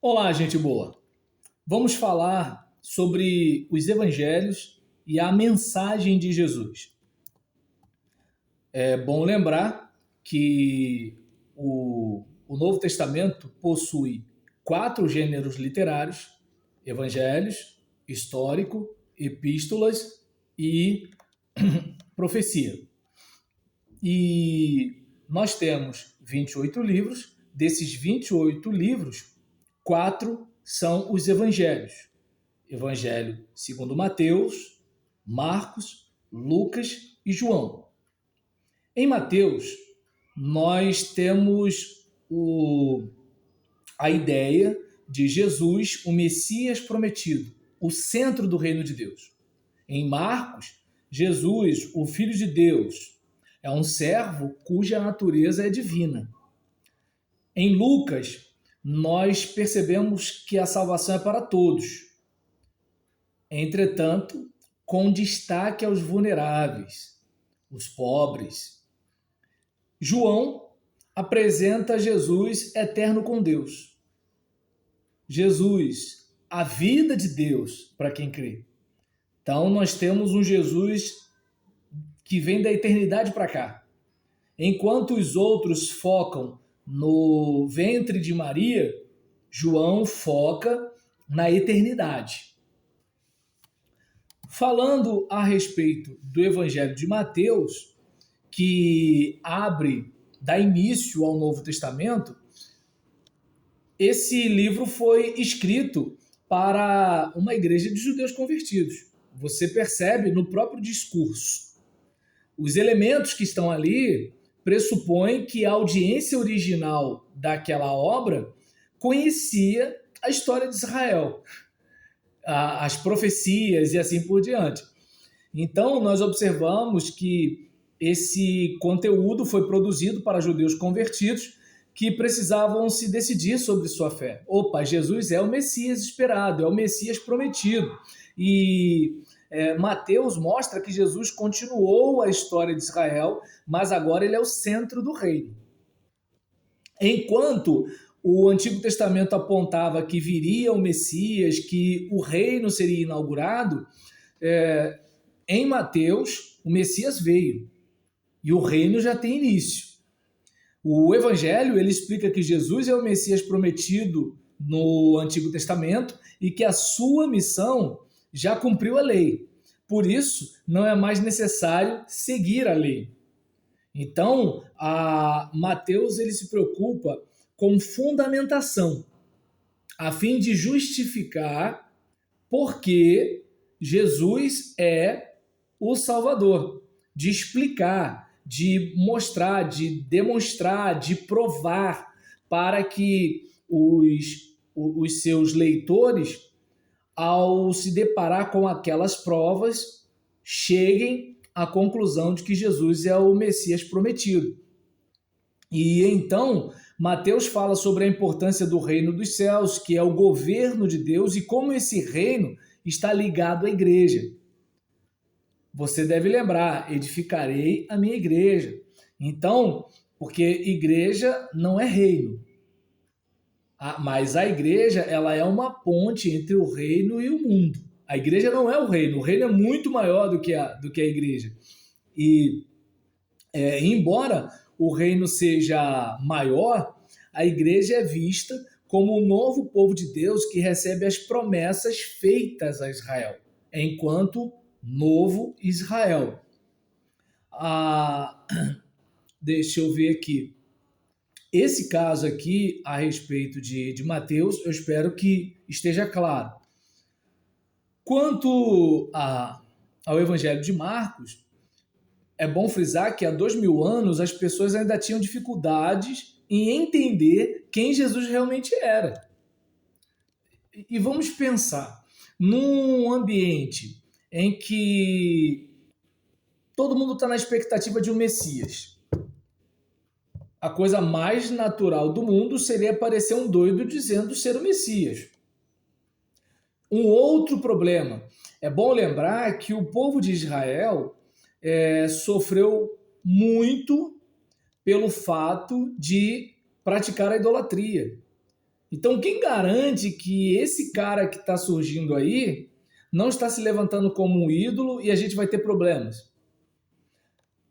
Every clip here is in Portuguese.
Olá, gente boa! Vamos falar sobre os evangelhos e a mensagem de Jesus. É bom lembrar que o Novo Testamento possui 4 gêneros literários: evangelhos, histórico, epístolas e profecia. E nós temos 28 livros. Desses 28 livros, 4 são os evangelhos. Evangelho segundo Mateus, Marcos, Lucas e João. Em Mateus, nós temos a ideia de Jesus, o Messias prometido, o centro do reino de Deus. Em Marcos, Jesus, o Filho de Deus, é um servo cuja natureza é divina. Em Lucas, nós percebemos que a salvação é para todos. Entretanto, com destaque aos vulneráveis, os pobres. João apresenta Jesus eterno com Deus. Jesus, a vida de Deus para quem crê. Então, nós temos um Jesus que vem da eternidade para cá. Enquanto os outros focam no ventre de Maria, João foca na eternidade. Falando a respeito do Evangelho de Mateus, que dá início ao Novo Testamento, esse livro foi escrito para uma igreja de judeus convertidos. Você percebe no próprio discurso. Os elementos que estão ali pressupõem que a audiência original daquela obra conhecia a história de Israel, as profecias e assim por diante. Então, nós observamos que esse conteúdo foi produzido para judeus convertidos que precisavam se decidir sobre sua fé. Opa, Jesus é o Messias esperado, é o Messias prometido. E Mateus mostra que Jesus continuou a história de Israel, mas agora ele é o centro do reino. Enquanto o Antigo Testamento apontava que viria o Messias, que o reino seria inaugurado, em Mateus o Messias veio e o reino já tem início. O Evangelho ele explica que Jesus é o Messias prometido no Antigo Testamento e que a sua missão já cumpriu a lei. Por isso, não é mais necessário seguir a lei. Então, Mateus ele se preocupa com fundamentação, a fim de justificar por que Jesus é o Salvador, de explicar, de mostrar, de demonstrar, de provar, para que os seus leitores, ao se deparar com aquelas provas, cheguem à conclusão de que Jesus é o Messias prometido. E então, Mateus fala sobre a importância do reino dos céus, que é o governo de Deus, e como esse reino está ligado à igreja. Você deve lembrar, edificarei a minha igreja. Então, porque igreja não é reino. Mas a igreja ela é uma ponte entre o reino e o mundo. A igreja não é o reino é muito maior do que a igreja. E embora o reino seja maior, a igreja é vista como um novo povo de Deus que recebe as promessas feitas a Israel, enquanto novo Israel. Deixa eu ver aqui. Esse caso aqui, a respeito de Mateus, eu espero que esteja claro. Quanto ao Evangelho de Marcos, é bom frisar que há 2000 anos as pessoas ainda tinham dificuldades em entender quem Jesus realmente era. E vamos pensar, num ambiente em que todo mundo está na expectativa de um Messias, a coisa mais natural do mundo seria aparecer um doido dizendo ser o Messias. Um outro problema. É bom lembrar que o povo de Israel sofreu muito pelo fato de praticar a idolatria. Então, quem garante que esse cara que está surgindo aí não está se levantando como um ídolo e a gente vai ter problemas?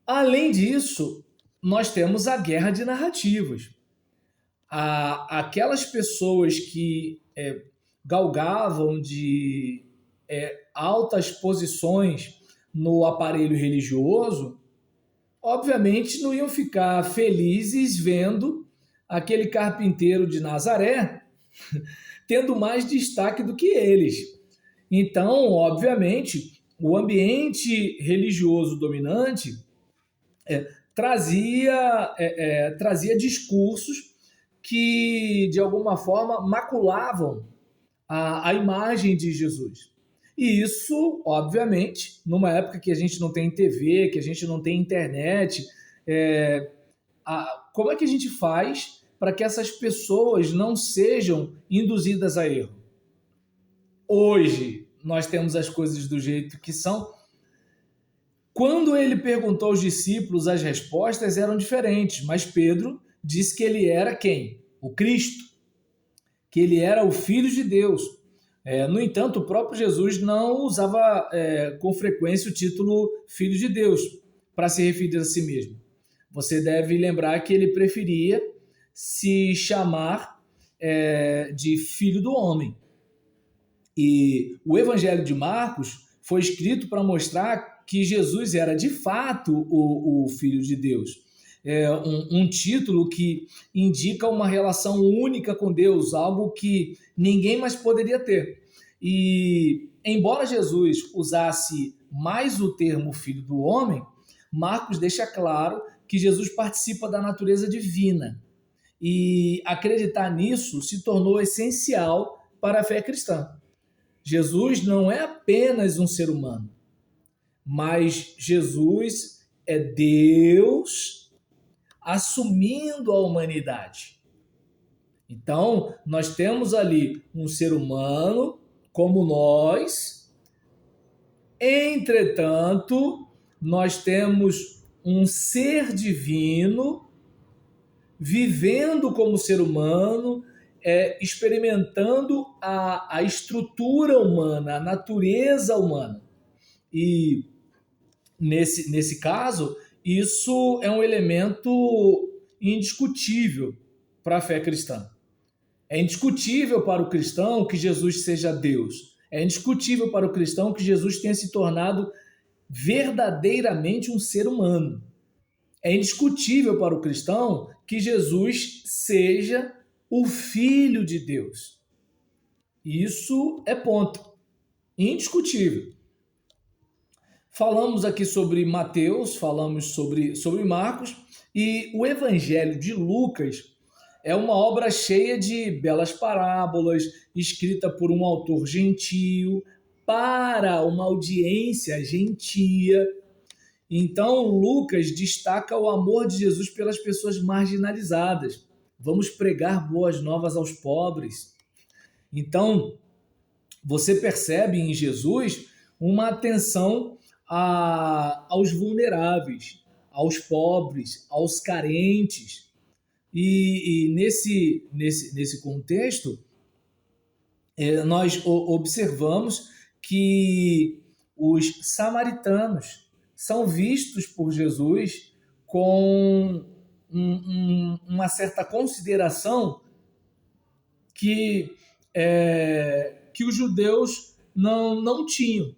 Além disso, nós temos a guerra de narrativas. Aquelas pessoas que galgavam de altas posições no aparelho religioso, obviamente não iam ficar felizes vendo aquele carpinteiro de Nazaré tendo mais destaque do que eles. Então, obviamente, o ambiente religioso dominante trazia discursos que, de alguma forma, maculavam a imagem de Jesus. E isso, obviamente, numa época que a gente não tem TV, que a gente não tem internet, como é que a gente faz para que essas pessoas não sejam induzidas a erro? Hoje, nós temos as coisas do jeito que são. Quando ele perguntou aos discípulos, as respostas eram diferentes, mas Pedro disse que ele era quem? O Cristo, que ele era o Filho de Deus. No entanto, o próprio Jesus não usava com frequência o título Filho de Deus para se referir a si mesmo. Você deve lembrar que ele preferia se chamar de Filho do Homem. E o Evangelho de Marcos foi escrito para mostrar que Jesus era de fato o Filho de Deus. Um título que indica uma relação única com Deus, algo que ninguém mais poderia ter. E, embora Jesus usasse mais o termo Filho do Homem, Marcos deixa claro que Jesus participa da natureza divina. E acreditar nisso se tornou essencial para a fé cristã. Jesus não é apenas um ser humano, mas Jesus é Deus assumindo a humanidade. Então, nós temos ali um ser humano como nós, entretanto, nós temos um ser divino vivendo como ser humano, experimentando a estrutura humana, a natureza humana. E nesse caso, isso é um elemento indiscutível para a fé cristã. É indiscutível para o cristão que Jesus seja Deus. É indiscutível para o cristão que Jesus tenha se tornado verdadeiramente um ser humano. É indiscutível para o cristão que Jesus seja o Filho de Deus. Isso é ponto. Indiscutível. Falamos aqui sobre Mateus, falamos sobre Marcos, e o Evangelho de Lucas é uma obra cheia de belas parábolas, escrita por um autor gentio, para uma audiência gentia. Então, Lucas destaca o amor de Jesus pelas pessoas marginalizadas. Vamos pregar boas novas aos pobres. Então, você percebe em Jesus uma atenção aos vulneráveis, aos pobres, aos carentes. E nesse contexto, nós observamos que os samaritanos são vistos por Jesus com uma certa consideração que os judeus não tinham.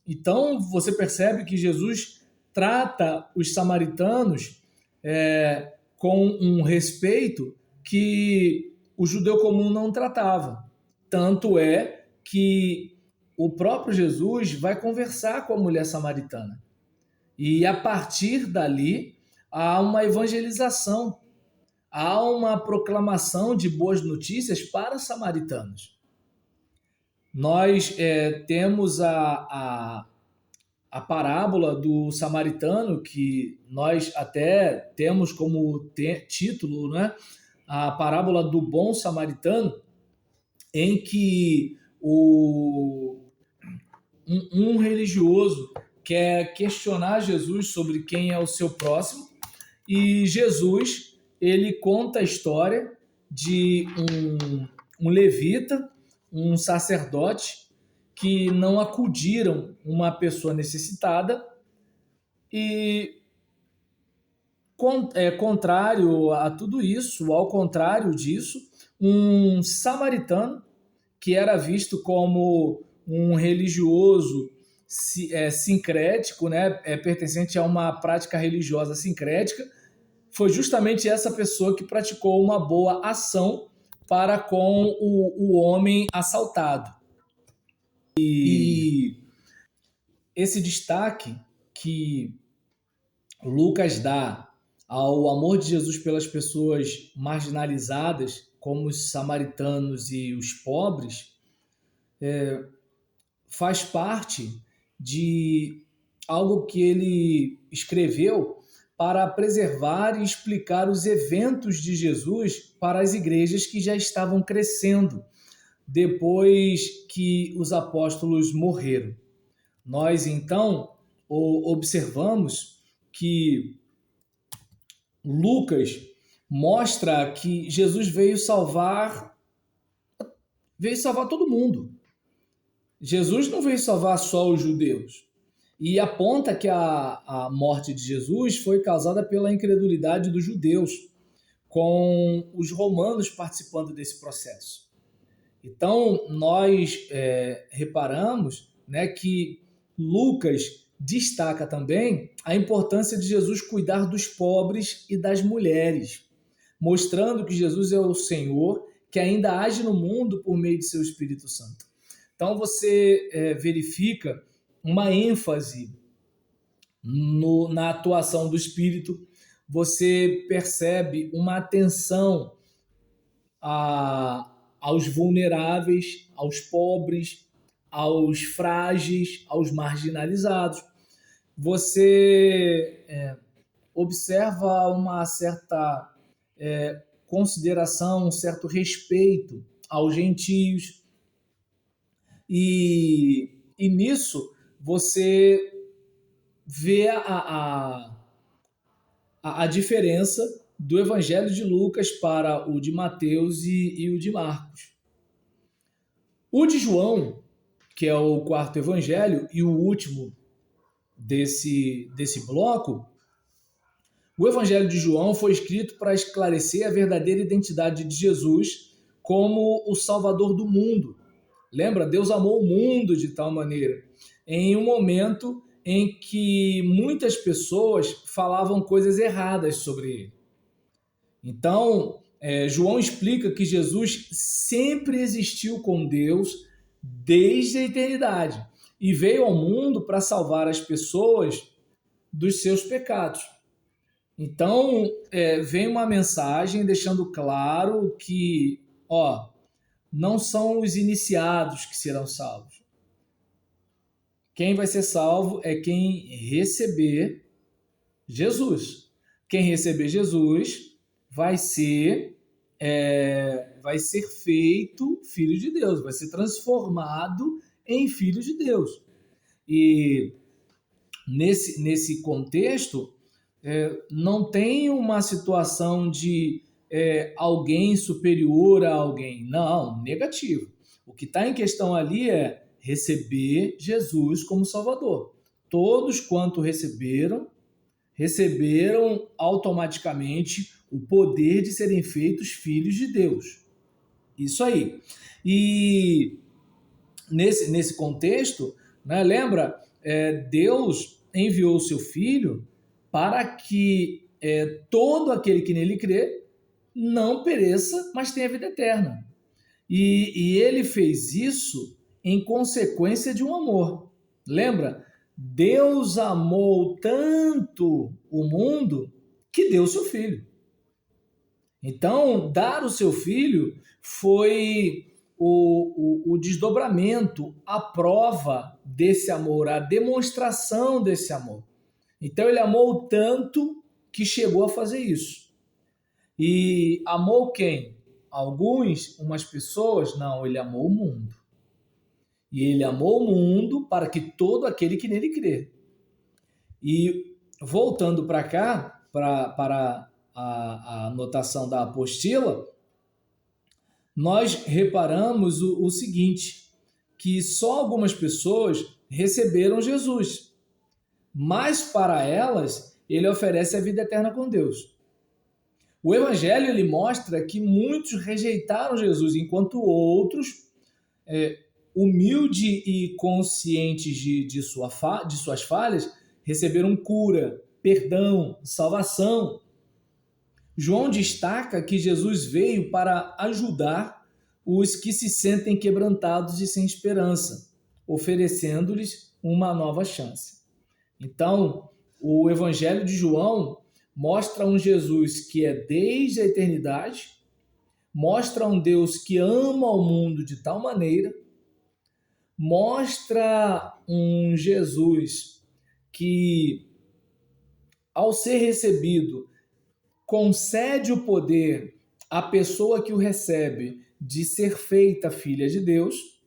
Então, você percebe que Jesus trata os samaritanos com um respeito que o judeu comum não tratava. Tanto é que o próprio Jesus vai conversar com a mulher samaritana. E a partir dali, há uma evangelização, há uma proclamação de boas notícias para os samaritanos. Nós temos a parábola do samaritano, que nós até temos como título, né? A parábola do bom samaritano, em que um religioso quer questionar Jesus sobre quem é o seu próximo, e Jesus ele conta a história de um levita, um sacerdote, que não acudiram uma pessoa necessitada e, contrário a tudo isso, ao contrário disso, um samaritano, que era visto como um religioso sincrético, né, pertencente a uma prática religiosa sincrética, foi justamente essa pessoa que praticou uma boa ação para com o homem assaltado. E esse destaque que Lucas dá ao amor de Jesus pelas pessoas marginalizadas, como os samaritanos e os pobres, faz parte de algo que ele escreveu para preservar e explicar os eventos de Jesus para as igrejas que já estavam crescendo depois que os apóstolos morreram. Nós, então, observamos que Lucas mostra que Jesus veio salvar todo mundo. Jesus não veio salvar só os judeus. E aponta que a morte de Jesus foi causada pela incredulidade dos judeus, com os romanos participando desse processo. Então, nós reparamos, né, que Lucas destaca também a importância de Jesus cuidar dos pobres e das mulheres, mostrando que Jesus é o Senhor que ainda age no mundo por meio de seu Espírito Santo. Então, você verifica uma ênfase na atuação do Espírito, você percebe uma atenção aos vulneráveis, aos pobres, aos frágeis, aos marginalizados. Você observa uma certa consideração, um certo respeito aos gentios, e nisso você vê a diferença do Evangelho de Lucas para o de Mateus e o de Marcos. O de João, que é o quarto evangelho e o último desse bloco, o Evangelho de João foi escrito para esclarecer a verdadeira identidade de Jesus como o Salvador do mundo. Lembra? Deus amou o mundo de tal maneira, em um momento em que muitas pessoas falavam coisas erradas sobre ele. Então, João explica que Jesus sempre existiu com Deus desde a eternidade e veio ao mundo para salvar as pessoas dos seus pecados. Então, vem uma mensagem deixando claro que, não são os iniciados que serão salvos. Quem vai ser salvo é quem receber Jesus. Quem receber Jesus vai ser feito filho de Deus, vai ser transformado em filho de Deus. E nesse contexto, não tem uma situação de alguém superior a alguém. Não, negativo. O que está em questão ali é receber Jesus como Salvador. Todos quanto receberam automaticamente o poder de serem feitos filhos de Deus. Isso aí. E nesse contexto, né, lembra, Deus enviou o seu Filho para que todo aquele que nele crê não pereça, mas tenha vida eterna. E ele fez isso em consequência de um amor. Lembra? Deus amou tanto o mundo que deu o seu Filho. Então, dar o seu Filho foi o desdobramento, a prova desse amor, a demonstração desse amor. Então, ele amou tanto que chegou a fazer isso. E amou quem? Umas pessoas? Não, ele amou o mundo. E ele amou o mundo para que todo aquele que nele crê. E voltando para cá, para a anotação da apostila, nós reparamos o seguinte, que só algumas pessoas receberam Jesus, mas para elas ele oferece a vida eterna com Deus. O Evangelho ele mostra que muitos rejeitaram Jesus, enquanto outros, humildes e conscientes de suas falhas, receberam cura, perdão, salvação. João destaca que Jesus veio para ajudar os que se sentem quebrantados e sem esperança, oferecendo-lhes uma nova chance. Então, o Evangelho de João mostra um Jesus que é desde a eternidade, mostra um Deus que ama o mundo de tal maneira, mostra um Jesus que, ao ser recebido, concede o poder à pessoa que o recebe de ser feita filha de Deus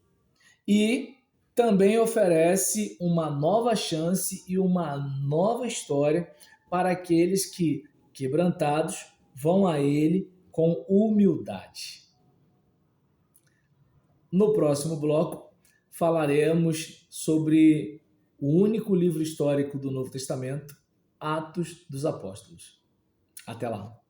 e também oferece uma nova chance e uma nova história para aqueles que, quebrantados, vão a Ele com humildade. No próximo bloco, falaremos sobre o único livro histórico do Novo Testamento, Atos dos Apóstolos. Até lá!